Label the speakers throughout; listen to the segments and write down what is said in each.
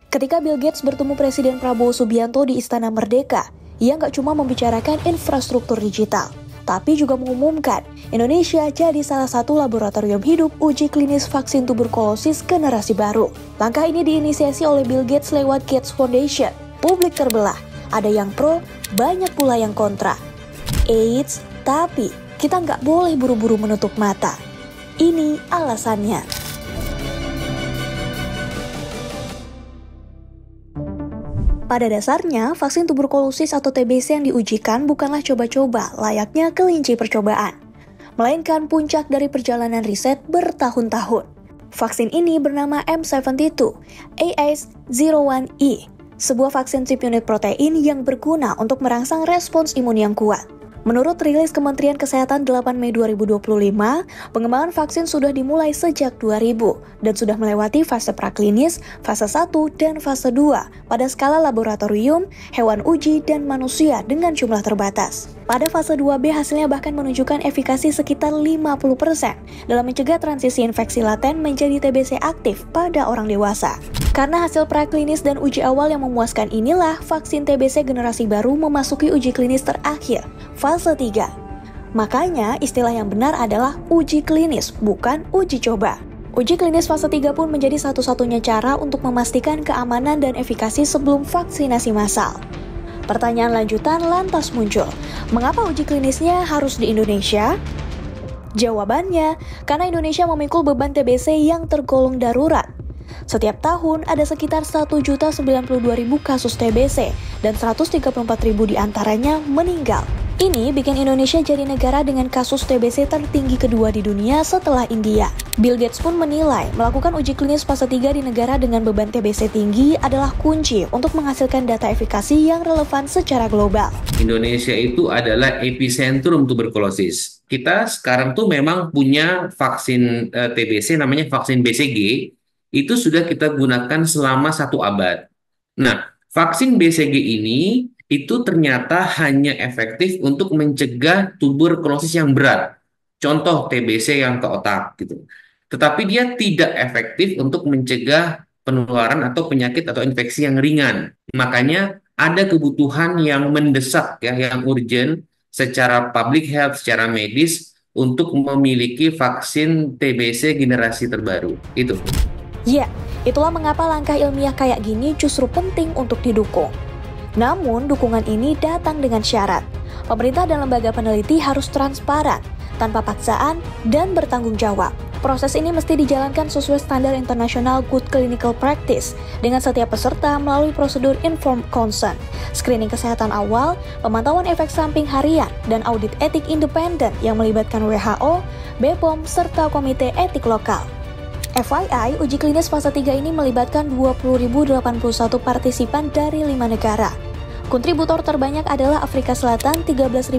Speaker 1: Ketika Bill Gates bertemu Presiden Prabowo Subianto di Istana Merdeka, ia nggak cuma membicarakan infrastruktur digital, tapi juga mengumumkan Indonesia jadi salah satu laboratorium hidup uji klinis vaksin tuberkulosis generasi baru. Langkah ini diinisiasi oleh Bill Gates lewat Gates Foundation. Publik terbelah, ada yang pro, banyak pula yang kontra. Eits, tapi kita nggak boleh buru-buru menutup mata. Ini alasannya. Pada dasarnya, vaksin tuberkulosis atau TBC yang diujikan bukanlah coba-coba layaknya kelinci percobaan, melainkan puncak dari perjalanan riset bertahun-tahun. Vaksin ini bernama M72 AS01E, sebuah vaksin chip unit protein yang berguna untuk merangsang respons imun yang kuat. Menurut rilis Kementerian Kesehatan 8 Mei 2025, pengembangan vaksin sudah dimulai sejak 2000 dan sudah melewati fase praklinis, fase 1 dan fase 2 pada skala laboratorium, hewan uji, dan manusia dengan jumlah terbatas. Pada fase 2B hasilnya bahkan menunjukkan efikasi sekitar 50% dalam mencegah transisi infeksi laten menjadi TBC aktif pada orang dewasa. Karena hasil praklinis dan uji awal yang memuaskan inilah, vaksin TBC generasi baru memasuki uji klinis terakhir, fase 3. Makanya istilah yang benar adalah uji klinis, bukan uji coba. Uji klinis fase 3 pun menjadi satu-satunya cara untuk memastikan keamanan dan efikasi sebelum vaksinasi massal. Pertanyaan lanjutan lantas muncul, mengapa uji klinisnya harus di Indonesia? Jawabannya, karena Indonesia memikul beban TBC yang tergolong darurat. Setiap tahun ada sekitar 1.092.000 kasus TBC dan 134.000 diantaranya meninggal. Ini bikin Indonesia jadi negara dengan kasus TBC tertinggi kedua di dunia setelah India. Bill Gates pun menilai melakukan uji klinis fase 3 di negara dengan beban TBC tinggi adalah kunci untuk menghasilkan data efikasi yang relevan secara global.
Speaker 2: Indonesia itu adalah epicentrum tuberkulosis. Kita sekarang tuh memang punya vaksin TBC namanya vaksin BCG. Itu sudah kita gunakan selama 1 abad. Nah, vaksin BCG ini itu ternyata hanya efektif untuk mencegah tuberkulosis yang berat. Contoh TBC yang ke otak gitu. Tetapi dia tidak efektif untuk mencegah penularan atau penyakit atau infeksi yang ringan. Makanya ada kebutuhan yang mendesak ya, yang urgent secara public health, secara medis untuk memiliki vaksin TBC generasi terbaru. Itu.
Speaker 1: Ya, itulah mengapa langkah ilmiah kayak gini justru penting untuk didukung. Namun, dukungan ini datang dengan syarat. Pemerintah dan lembaga peneliti harus transparan, tanpa paksaan, dan bertanggung jawab. Proses ini mesti dijalankan sesuai standar internasional Good Clinical Practice, dengan setiap peserta melalui prosedur Informed Consent, screening kesehatan awal, pemantauan efek samping harian, dan audit etik independen yang melibatkan WHO, BPOM, serta Komite Etik Lokal. FYI, uji klinis fase 3 ini melibatkan 20.081 partisipan dari 5 negara. Kontributor terbanyak adalah Afrika Selatan 13.071,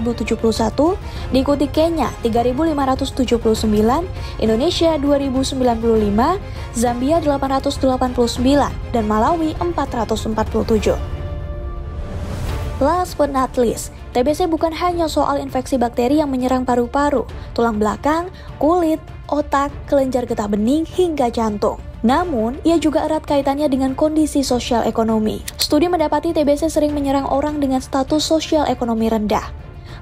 Speaker 1: diikuti Kenya 3.579, Indonesia 2.095, Zambia 889, dan Malawi 447. Last but not least, TBC bukan hanya soal infeksi bakteri yang menyerang paru-paru, tulang belakang, kulit, otak, kelenjar getah bening, hingga jantung. Namun, ia juga erat kaitannya dengan kondisi sosial ekonomi. Studi mendapati TBC sering menyerang orang dengan status sosial ekonomi rendah.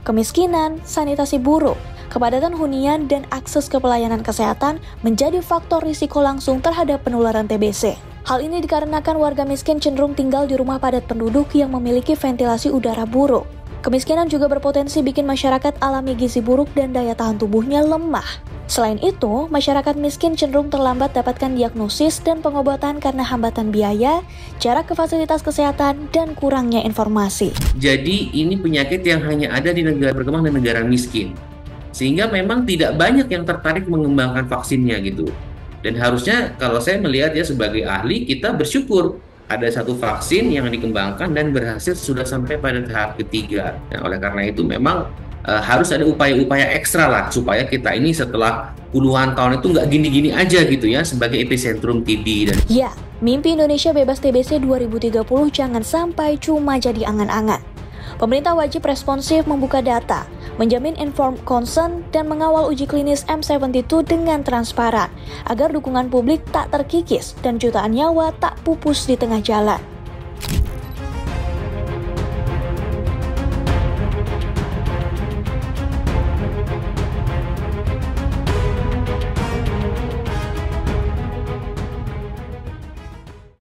Speaker 1: Kemiskinan, sanitasi buruk, kepadatan hunian, dan akses ke pelayanan kesehatan menjadi faktor risiko langsung terhadap penularan TBC. Hal ini dikarenakan warga miskin cenderung tinggal di rumah padat penduduk yang memiliki ventilasi udara buruk. Kemiskinan juga berpotensi bikin masyarakat alami gizi buruk dan daya tahan tubuhnya lemah. Selain itu, masyarakat miskin cenderung terlambat dapatkan diagnosis dan pengobatan karena hambatan biaya, jarak ke fasilitas kesehatan, dan kurangnya informasi.
Speaker 2: Jadi ini penyakit yang hanya ada di negara berkembang dan negara miskin. Sehingga memang tidak banyak yang tertarik mengembangkan vaksinnya gitu. Dan harusnya kalau saya melihat ya sebagai ahli, kita bersyukur ada satu vaksin yang dikembangkan dan berhasil sudah sampai pada tahap ketiga. Nah, oleh karena itu memang harus ada upaya-upaya ekstra lah supaya kita ini setelah puluhan tahun itu nggak gini-gini aja gitu ya sebagai epicentrum TB.
Speaker 1: Ya, mimpi Indonesia bebas TBC 2030 jangan sampai cuma jadi angan-angan. Pemerintah wajib responsif membuka data, menjamin informed consent, dan mengawal uji klinis M72 dengan transparan, agar dukungan publik tak terkikis dan jutaan nyawa tak pupus di tengah jalan.